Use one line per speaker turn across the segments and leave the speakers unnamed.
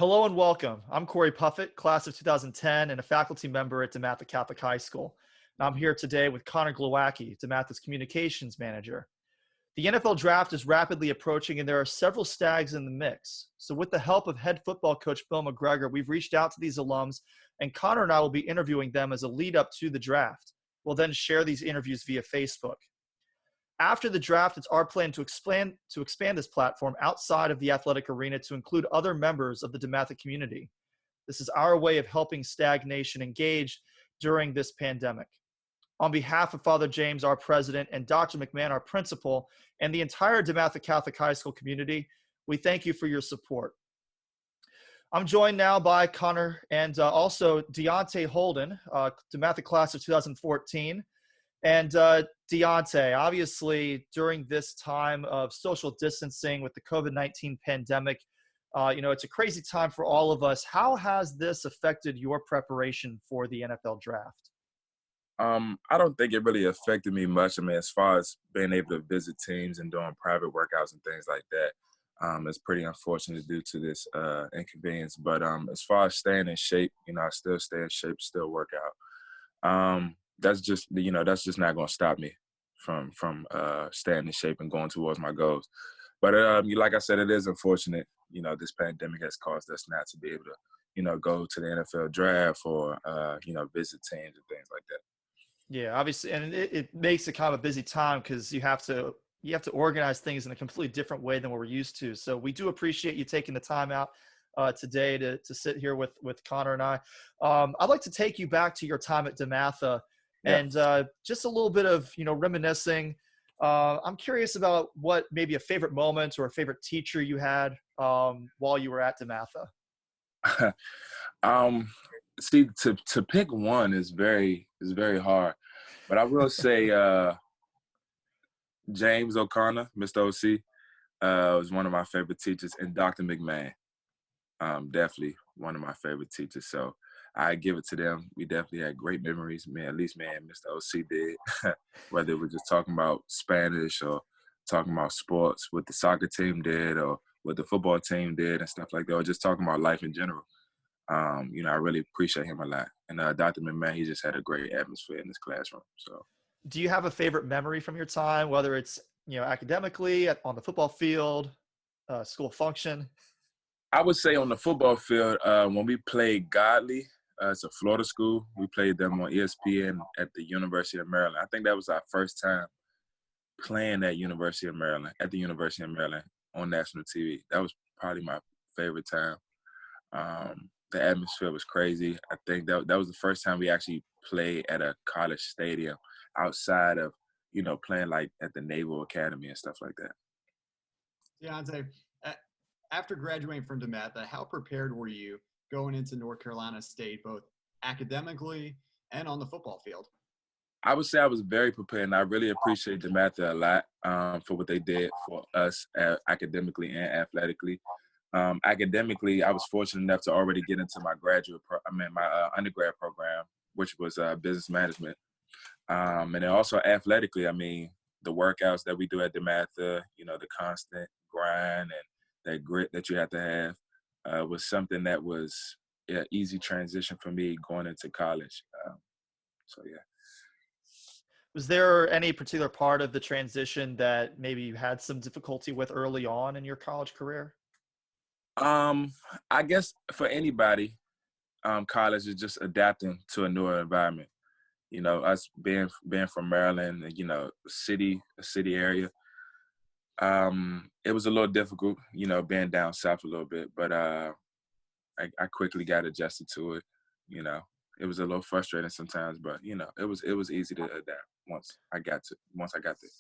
Hello and welcome. I'm Cory Puffett, class of 2010, and a faculty member at DeMatha Catholic High School. And I'm here today with Connor Glowacki, DeMatha's communications manager. The NFL draft is rapidly approaching, and there are several stags in the mix. So with the help of head football coach Bill McGregor, we've reached out to these alums, and Connor and I will be interviewing them as a lead up to the draft. We'll then share these interviews via Facebook. After the draft, it's our plan to expand this platform outside of the athletic arena to include other members of the DeMatha community. This is our way of helping Stag Nation engage during this pandemic. On behalf of Father James, our president, and Dr. McMahon, our principal, and the entire DeMatha Catholic High School community, we thank you for your support. I'm joined now by Connor and also Deonte Holden, DeMatha class of 2014. And Deonte, obviously during this time of social distancing with the COVID-19 pandemic, it's a crazy time for all of us. How has this affected your preparation for the NFL draft?
I don't think it really affected me much. I mean, as far as being able to visit teams and doing private workouts and things like that, it's pretty unfortunate due to this inconvenience. But as far as staying in shape, I still stay in shape, still work out. That's just not going to stop me from staying in shape and going towards my goals. But like I said, it is unfortunate. This pandemic has caused us not to be able to, go to the NFL draft or visit teams and things like that.
Yeah, obviously, and it makes it kind of a busy time because you have to organize things in a completely different way than what we're used to. So we do appreciate you taking the time out today to sit here with Connor and I. I'd like to take you back to your time at DeMatha.
Yeah.
And just a little bit of, reminiscing. I'm curious about what maybe a favorite moment or a favorite teacher you had while you were at DeMatha.
See, to pick one is very hard, but I will say James O'Connor, Mr. OC, was one of my favorite teachers, and Dr. McMahon, definitely one of my favorite teachers. So I give it to them. We definitely had great memories. At least Mr. OC did. Whether it was just talking about Spanish or talking about sports, what the soccer team did or what the football team did and stuff like that, or just talking about life in general. I really appreciate him a lot. And Dr. McMahon, he just had a great atmosphere in his classroom. So,
do you have a favorite memory from your time, whether it's, academically, on the football field, school function?
I would say on the football field, when we played Godly, it's a Florida school. We played them on ESPN at the University of Maryland. I think that was our first time playing at the University of Maryland on national TV. That was probably my favorite time. The atmosphere was crazy. I think that was the first time we actually played at a college stadium outside of, playing like at the Naval Academy and stuff like that.
Deonte, after graduating from DeMatha, how prepared were you going into North Carolina State, both academically and on the football field?
I would say I was very prepared, and I really appreciate DeMatha a lot for what they did for us academically and athletically. Academically, I was fortunate enough to already get into my my undergrad program, which was business management. And then also athletically, the workouts that we do at DeMatha, the constant grind and that grit that you have to have was something that was an easy transition for me going into college. So, yeah.
Was there any particular part of the transition that maybe you had some difficulty with early on in your college career?
I guess for anybody, college is just adapting to a newer environment. Us being from Maryland, a city area, it was a little difficult, being down south a little bit, but I quickly got adjusted to it. It was a little frustrating sometimes, but it was easy to adapt once I got there.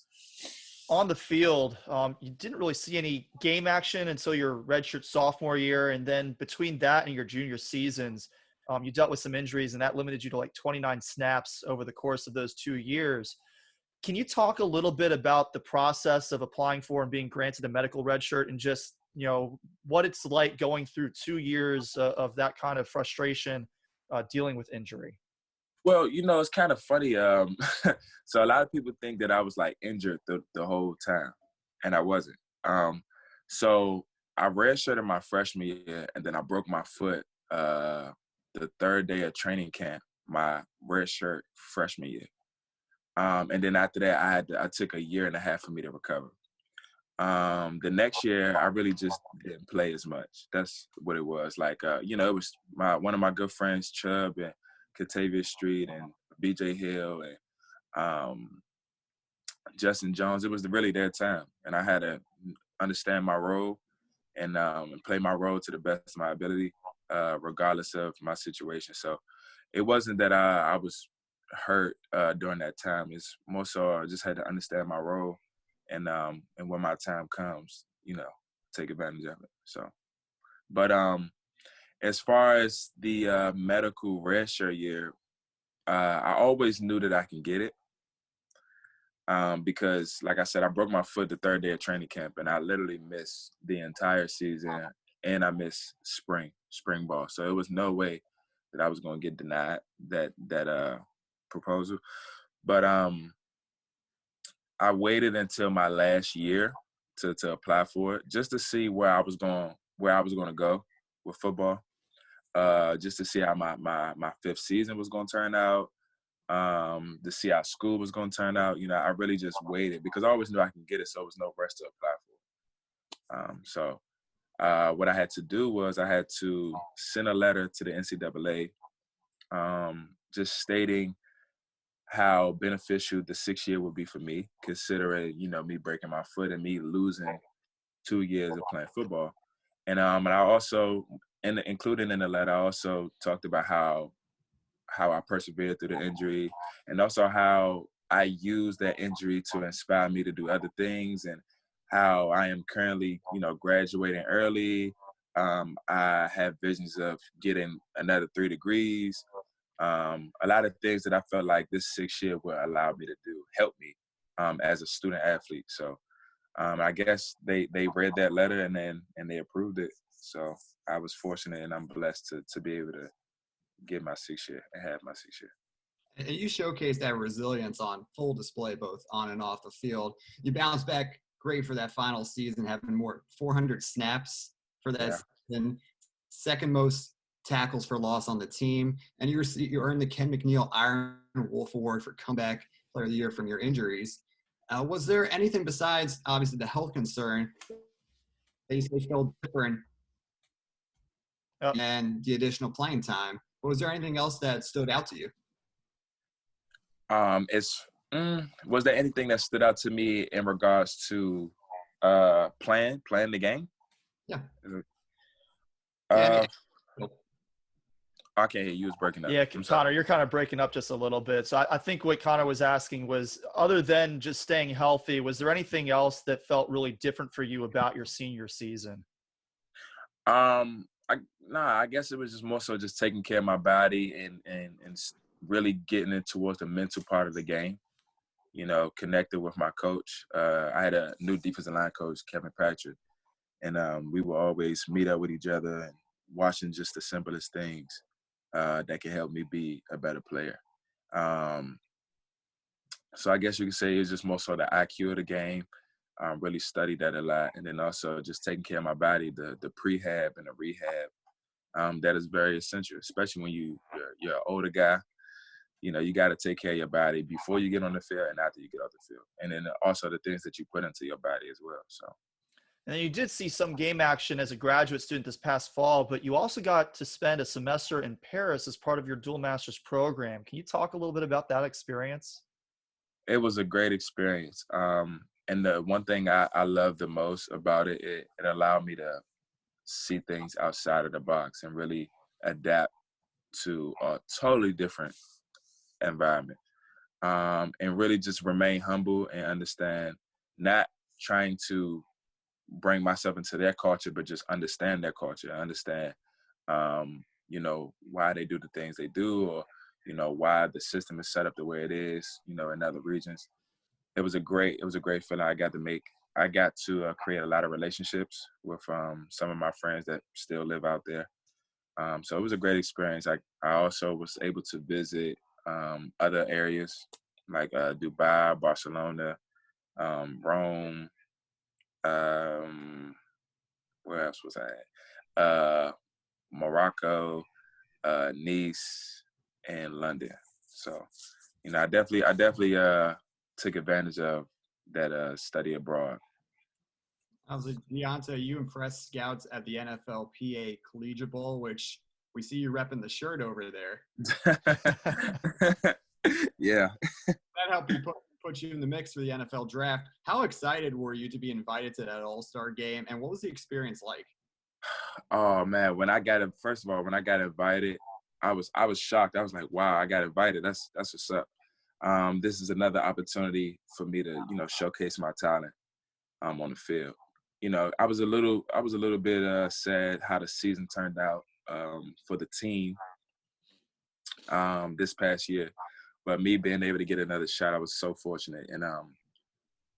On the field, you didn't really see any game action until your redshirt sophomore year, and then between that and your junior seasons, you dealt with some injuries, and that limited you to like 29 snaps over the course of those 2 years. Can you talk a little bit about the process of applying for and being granted a medical redshirt, and just what it's like going through 2 years of that kind of frustration dealing with injury?
Well, it's kind of funny. So a lot of people think that I was like injured the whole time, and I wasn't. So I redshirted my freshman year, and then I broke my foot the third day of training camp, my redshirt freshman year. And then after that, I took a year and a half for me to recover. The next year, I really just didn't play as much. That's what it was. Like, it was one of my good friends, Chubb and Catavia Street and BJ Hill and Justin Jones. It was really their time, and I had to understand my role and play my role to the best of my ability, regardless of my situation. So it wasn't that I was hurt during that time. It's more so I just had to understand my role, and when my time comes, take advantage of it. So, but as far as the medical redshirt year, I always knew that I can get it. Because, like I said, I broke my foot the third day of training camp, and I literally missed the entire season, and I missed spring ball. So it was no way that I was going to get denied that proposal. But I waited until my last year to apply for it, just to see where I was going to go with football, just to see how my fifth season was going to turn out. To see how school was going to turn out. I really just waited because I always knew I could get it, so it was no rush to apply for it. So what I had to do was I had to send a letter to the NCAA just stating how beneficial the 6th year would be for me, considering, me breaking my foot and me losing 2 years of playing football. And I also, including in the letter, I also talked about how I persevered through the injury, and also how I used that injury to inspire me to do other things, and how I am currently, graduating early. I have visions of getting another 3 degrees. A lot of things that I felt like this 6th year would allow me to do, help me as a student athlete. So I guess they read that letter and they approved it. So I was fortunate and I'm blessed to be able to get my 6th year and have my 6th year.
And you showcased that resilience on full display, both on and off the field. You bounced back great for that final season, having more 400 snaps for that season, second most tackles for loss on the team, and you earned the Ken McNeil Iron Wolf Award for Comeback Player of the Year from your injuries. Was there anything besides, obviously, the health concern that you felt different and the additional playing time? But was there anything else that stood out to you?
Was there anything that stood out to me in regards to playing the game?
Yeah.
I can't hear you. Was breaking up.
Yeah, Connor, you're kind of breaking up just a little bit. So I think what Connor was asking was, other than just staying healthy, was there anything else that felt really different for you about your senior season?
I guess it was just more so just taking care of my body and really getting it towards the mental part of the game. Connected with my coach. I had a new defensive line coach, Kevin Patrick, and we would always meet up with each other and watching just the simplest things that can help me be a better player. So I guess you could say it's just more so the IQ of the game. Really studied that a lot, and then also just taking care of my body, the prehab and the rehab. That is very essential, especially when you're an older guy. You got to take care of your body before you get on the field and after you get off the field, and then also the things that you put into your body as well. So.
And you did see some game action as a graduate student this past fall, but you also got to spend a semester in Paris as part of your dual master's program. Can you talk a little bit about that experience?
It was a great experience. And the one thing I love the most about it, it allowed me to see things outside of the box and really adapt to a totally different environment. And really just remain humble and understand, not trying to bring myself into their culture, but just understand their culture, understand, why they do the things they do, or, why the system is set up the way it is, in other regions. It was a great feeling. I got to create a lot of relationships with some of my friends that still live out there. So it was a great experience. I also was able to visit other areas, like Dubai, Barcelona, Rome, where else was I at? Morocco, Nice, and London. So, I definitely took advantage of that study abroad.
I was like, Deonte, you impressed scouts at the NFLPA Collegiate Bowl, which we see you repping the shirt over there.
Yeah.
That helped you put you in the mix for the NFL draft. How excited were you to be invited to that All-Star game, and what was the experience like?
Oh man, first of all, when I got invited, I was shocked. I was like, wow, I got invited. That's what's up. This is another opportunity for me to, showcase my talent on the field. I was a little bit sad how the season turned out for the team this past year. But me being able to get another shot, I was so fortunate. And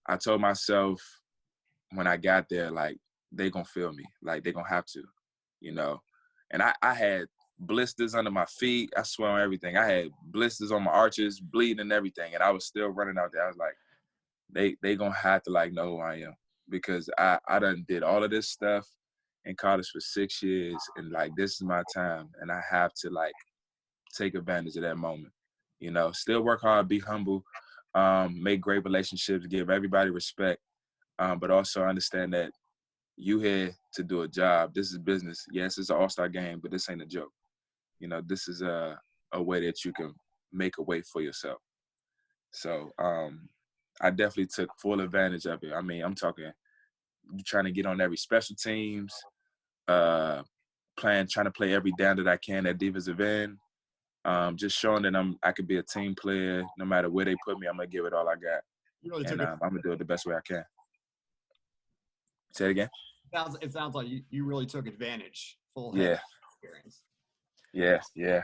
I told myself when I got there, like, they gonna feel me, like they gonna have to, And I had blisters under my feet. I swear on everything. I had blisters on my arches, bleeding and everything, and I was still running out there. I was like, they gonna have to like know who I am, because I done did all of this stuff in college for 6 years, and like this is my time, and I have to like take advantage of that moment. Still work hard, be humble, make great relationships, give everybody respect, but also understand that you here to do a job. This is business. Yes, it's an all-star game, but this ain't a joke. This is a way that you can make a way for yourself. So I definitely took full advantage of it. I mean, I'm talking trying to get on every special teams, trying to play every down that I can at defensive end. Just showing that I could be a team player. No matter where they put me, I'm gonna give it all I got, and I'm gonna do it the best way I can. Say it again.
It sounds like you really took advantage. Full
head
experience.
Yeah.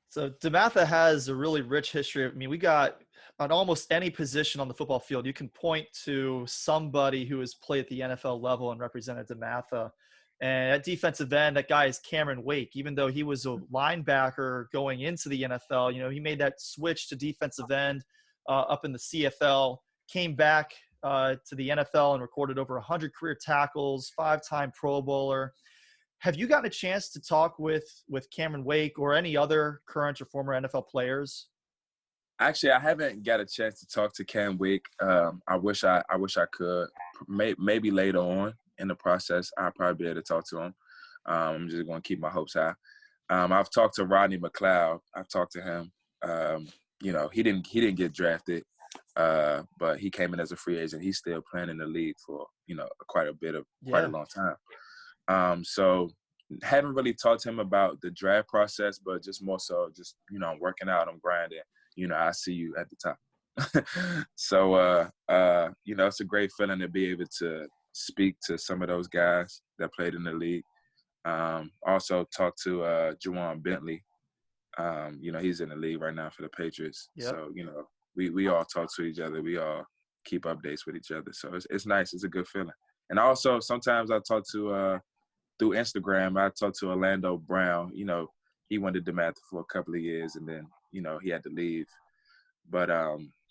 So DeMatha has a really rich history. I mean, we got on almost any position on the football field, you can point to somebody who has played at the NFL level and represented DeMatha. And at defensive end, that guy is Cameron Wake. Even though he was a linebacker going into the NFL, he made that switch to defensive end up in the CFL, came back to the NFL and recorded over 100 career tackles, 5-time Pro Bowler. Have you gotten a chance to talk with Cameron Wake or any other current or former NFL players?
Actually, I haven't got a chance to talk to Cam Wake. I wish I could. Maybe later on in the process, I'll probably be able to talk to him. I'm just going to keep my hopes high. I've talked to Rodney McLeod. I've talked to him. He didn't get drafted, but he came in as a free agent. He's still playing in the league for quite a long time. So haven't really talked to him about the draft process, but just more so I'm working out, I'm grinding. I see you at the top. So it's a great feeling to be able to speak to some of those guys that played in the league. Also talk to Juwan Bentley. He's in the league right now for the Patriots. Yep. So, we all talk to each other. We all keep updates with each other. So it's nice. It's a good feeling. And also sometimes I talk to through Instagram, I talked to Orlando Brown. He went to DeMatha for a couple of years, and then, he had to leave. But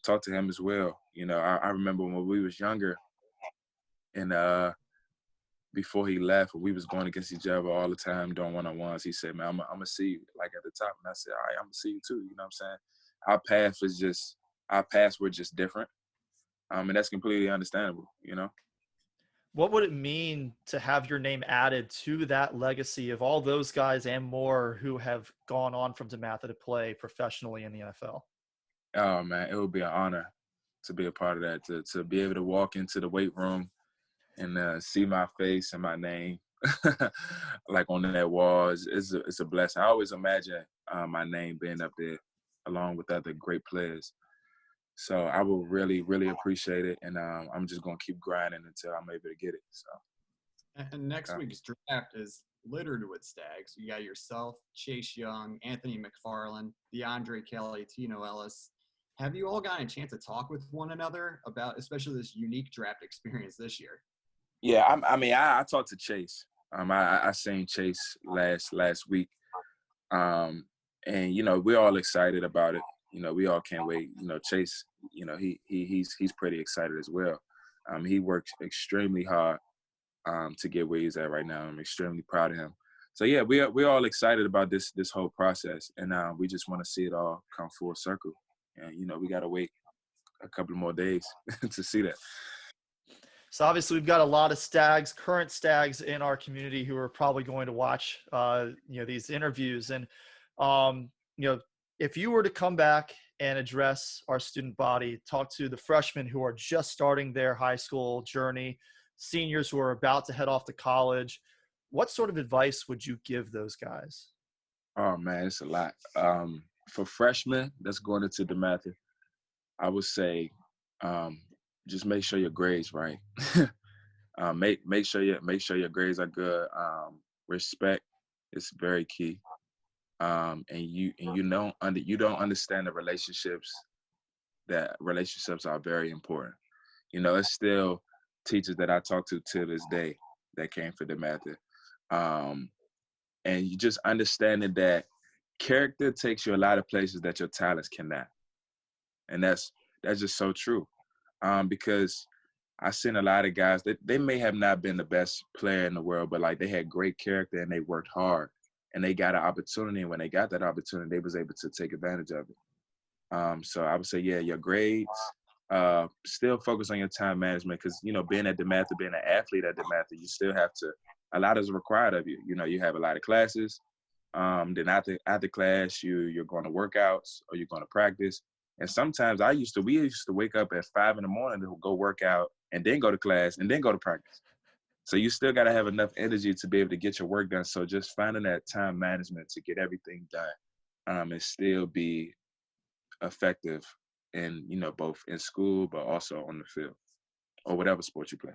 talked to him as well. I remember when we was younger, and before he left, we was going against each other all the time doing one-on-ones. He said, man, I'm going to see you, like, at the top. And I said, all right, I'm going to see you too. You know what I'm saying? Our paths were just different. And that's completely understandable,
What would it mean to have your name added to that legacy of all those guys and more who have gone on from DeMatha to play professionally in the NFL?
Oh, man, it would be an honor to be a part of that, to be able to walk into the weight room and see my face and my name like on that wall. It's a blessing. I always imagine my name being up there along with other great players. So I will really, really appreciate it, and I'm just going to keep grinding until I'm able to get it. So.
And next week's draft is littered with stags. You got yourself, Chase Young, Anthony McFarland, DeAndre Kelly, Tino Ellis. Have you all gotten a chance to talk with one another about especially this unique draft experience this year?
Yeah, I talked to Chase. I seen Chase last week, and we're all excited about it. We all can't wait. Chase, he's pretty excited as well. He works extremely hard to get where he's at right now. I'm extremely proud of him. So yeah, we're all excited about this whole process, and we just want to see it all come full circle. And we gotta wait a couple more days to see that.
So obviously we've got a lot of Stags, current Stags in our community who are probably going to watch, these interviews. And, if you were to come back and address our student body, talk to the freshmen who are just starting their high school journey, seniors who are about to head off to college, what sort of advice would you give those guys?
Oh man, it's a lot. For freshmen that's going into DeMatha, I would say just make sure your grades right. Make sure your grades are good. Respect is very key. And you don't understand the relationships. That relationships are very important. It's still teachers that I talk to this day that came for DeMatha. And you just understanding that character takes you a lot of places that your talents cannot. And that's just so true. Because I've seen a lot of guys that they may have not been the best player in the world, but like they had great character and they worked hard and they got an opportunity. And when they got that opportunity, they was able to take advantage of it. So I would say, yeah, your grades, still focus on your time management because, being at DeMatha, being an athlete at DeMatha, you still have to, a lot is required of you. You have a lot of classes. Then after class, you're going to workouts or you're going to practice. And sometimes we used to wake up at 5 a.m. to go work out and then go to class and then go to practice. So you still got to have enough energy to be able to get your work done. So just finding that time management to get everything done and still be effective in, both in school, but also on the field or whatever sport you play.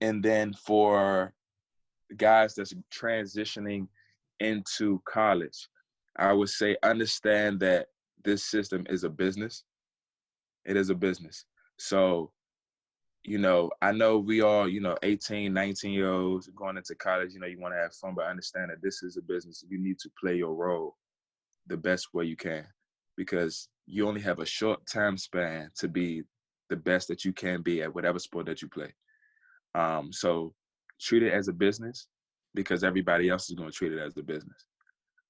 And then for guys that's transitioning into college, I would say understand that this system is a business. It is a business. So, I know we all, 18, 19-year-olds going into college, you want to have fun, but understand that this is a business. You need to play your role the best way you can because you only have a short time span to be the best that you can be at whatever sport that you play. So treat it as a business because everybody else is going to treat it as a business.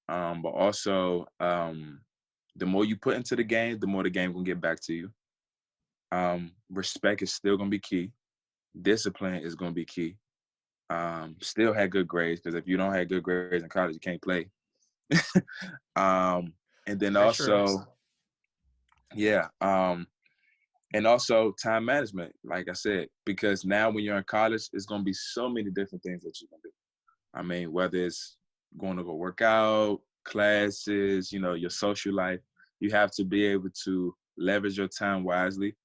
But also, the more you put into the game, the more the game will get back to you. Respect is still going to be key. Discipline is going to be key. Still have good grades because if you don't have good grades in college, you can't play. And then
Very
also,
true.
yeah. And also time management, like I said, because now when you're in college, it's going to be so many different things that you can do. I mean, whether it's going to go work out, classes, your social life, you have to be able to leverage your time wisely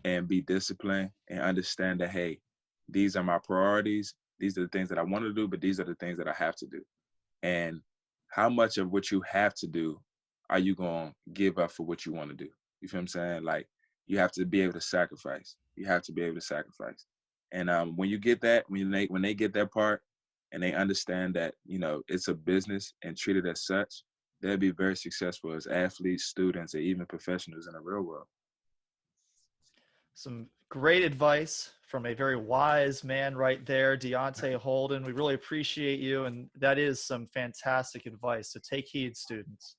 and be disciplined and understand that, hey, these are my priorities. These are the things that I want to do, but these are the things that I have to do. And how much of what you have to do are you going to give up for what you want to do? You feel what I'm saying? Like, you have to be able to sacrifice. You have to be able to sacrifice. And when you get that, when they get that part and they understand that, it's a business and treat it as such, they'll be very successful as athletes, students, and even professionals in the real world.
Some great advice from a very wise man right there, Deonte Holden. We really appreciate you. And that is some fantastic advice. So take heed, students.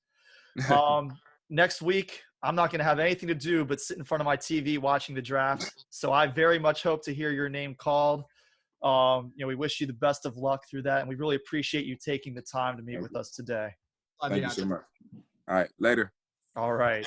Next week, I'm not going to have anything to do but sit in front of my TV watching the draft. So I very much hope to hear your name called. We wish you the best of luck through that. And we really appreciate you taking the time to meet with us today.
Thank you so much. All right. Later.
All right.